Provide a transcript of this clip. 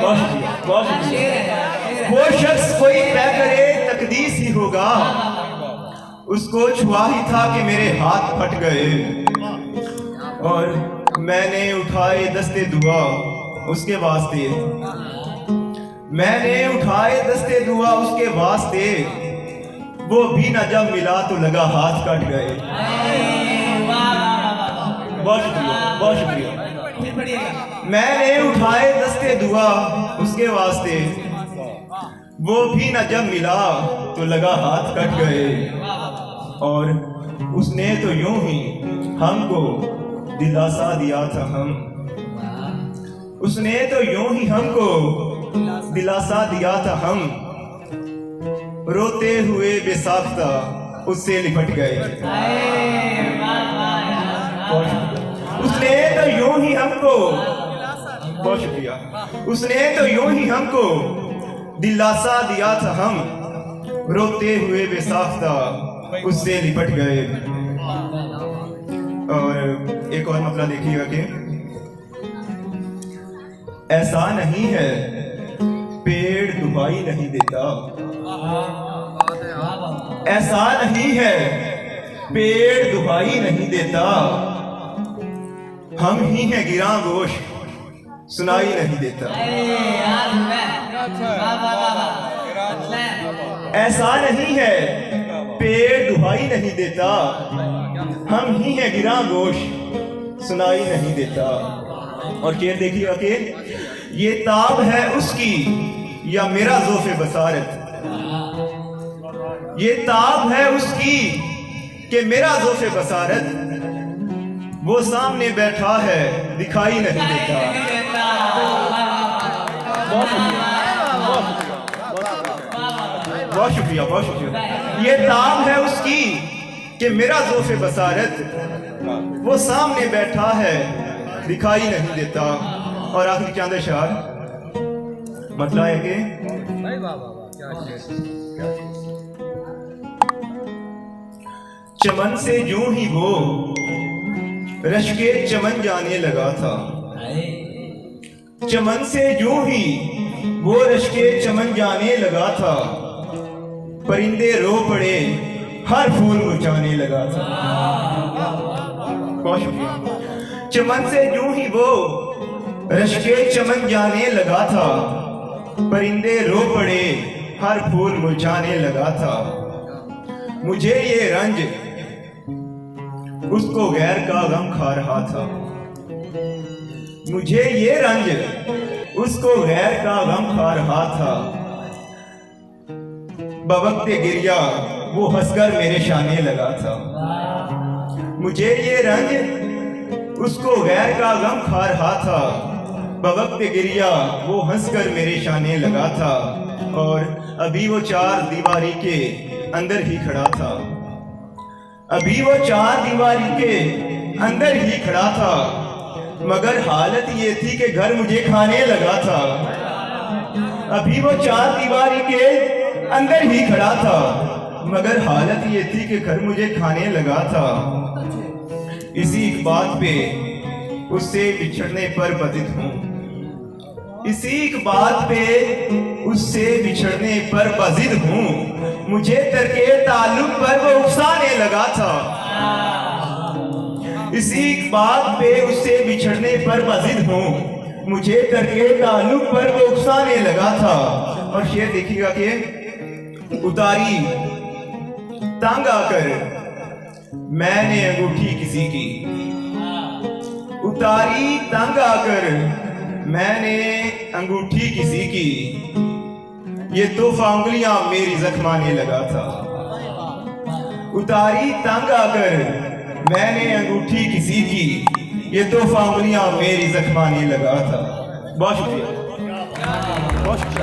बहुत शुक्रिया, बहुत शुक्रिया। वो शख्स कोई तय करे तकदीस ही होगा, उसको छुआ ही था कि मेरे हाथ फट गए, और मैंने उठाए दस्ते दुआ उसके वास्ते, मैंने उठाए दस्ते दुआ उसके वास्ते, वो भी न जब मिला तो लगा हाथ कट गए। बहुत शुक्रिया, बहुत शुक्रिया। मैंने उठाए दस्ते दुआ उसके वास्ते, वो भी न जब मिला तो लगा हाथ कट गए, और उसने तो यूं ही हमको दिलासा दिया था उसने तो यूं ही हमको दिलासा दिया था, हम रोते हुए बेसाख्ता उससे लिपट गए। उसने तो यूं ही हमको, बहुत शुक्रिया, उसने तो यूं ही हमको दिलासा दिया था, हम रोते हुए बेसाख्ता उससे लिपट गए। और एक और मतलब देखिएगा कि ऐसा नहीं है पेड़ दुहाई नहीं देता, ऐसा नहीं है पेड़ दुहाई नहीं देता, हम ही हैं गिरा गोश सुनाई नहीं देता। ऐसा नहीं है पेड़ दुहाई नहीं देता, हम ही हैं गिरा गोश सुनाई नहीं देता। और शेर देखिएगा कि ये ताब है उसकी या मेरा ज़ोफ़े बसारत, ये ताब है उसकी कि मेरा ज़ोफ़े बसारत, वो सामने बैठा है दिखाई नहीं देता। बहुत शुक्रिया, बहुत शुक्रिया। ये ताब है उसकी कि मेरा ज़ोफ़े बसारत, वो सामने बैठा है दिखाई नहीं देता। और आखिरी चांद शार मतलब है कि चमन से यूं ही वो रश्के चमन जाने लगा था, चमन से यूं ही वो रश्के चमन जाने लगा था, परिंदे रो पड़े हर फूल मुरझाने लगा था। बहुत शुक्रिया। चमन से यूं ही वो रश्के चमन जाने लगा था, परिंदे रो पड़े हर फूल मुरझाने लगा था, मुझे ये रंज उसको गैर का गम खा रहा था, मुझे ये रंज उसको गैर का गम खा रहा था, बवक्ते गिरिया वो हंसकर मेरे शाने लगा था, मुझे ये रंज उसको गैर का गम खा रहा था, बवक्ते गिरिया वो हंसकर मेरे शाने लगा था, और अभी वो चार दीवारी के अंदर ही खड़ा था, अभी वो चार दीवारी के अंदर ही खड़ा था, मगर हालत ये थी कि घर मुझे खाने लगा था, अभी वो चार दीवारी के अंदर ही खड़ा था, मगर हालत ये थी कि घर मुझे खाने लगा था। इसी एक बात पे उससे बिछड़ने पर बदित हूँ, इसी एक बात पे उससे बिछड़ने पर बजिद हूँ, मुझे तरके ताल्लुक पर वो उकसाने लगा था, इसी एक बात पे उससे बिछड़ने पर बजिद हूँ, मुझे तरके ताल्लुक पर वो उकसाने लगा था। और शेर देखिएगा कि उतारी तंग आकर मैंने अंगूठी किसी की, उतारी तंग आकर मैंने अंगूठी किसी की, ये तोहफा उंगलियां मेरी जख्माने लगा था, उतारी तंग आकर मैंने अंगूठी किसी की, ये तोहफा उंगलियां मेरी जख्माने लगा था। बहुत शुक्रिया, बहुत शुक्रिया।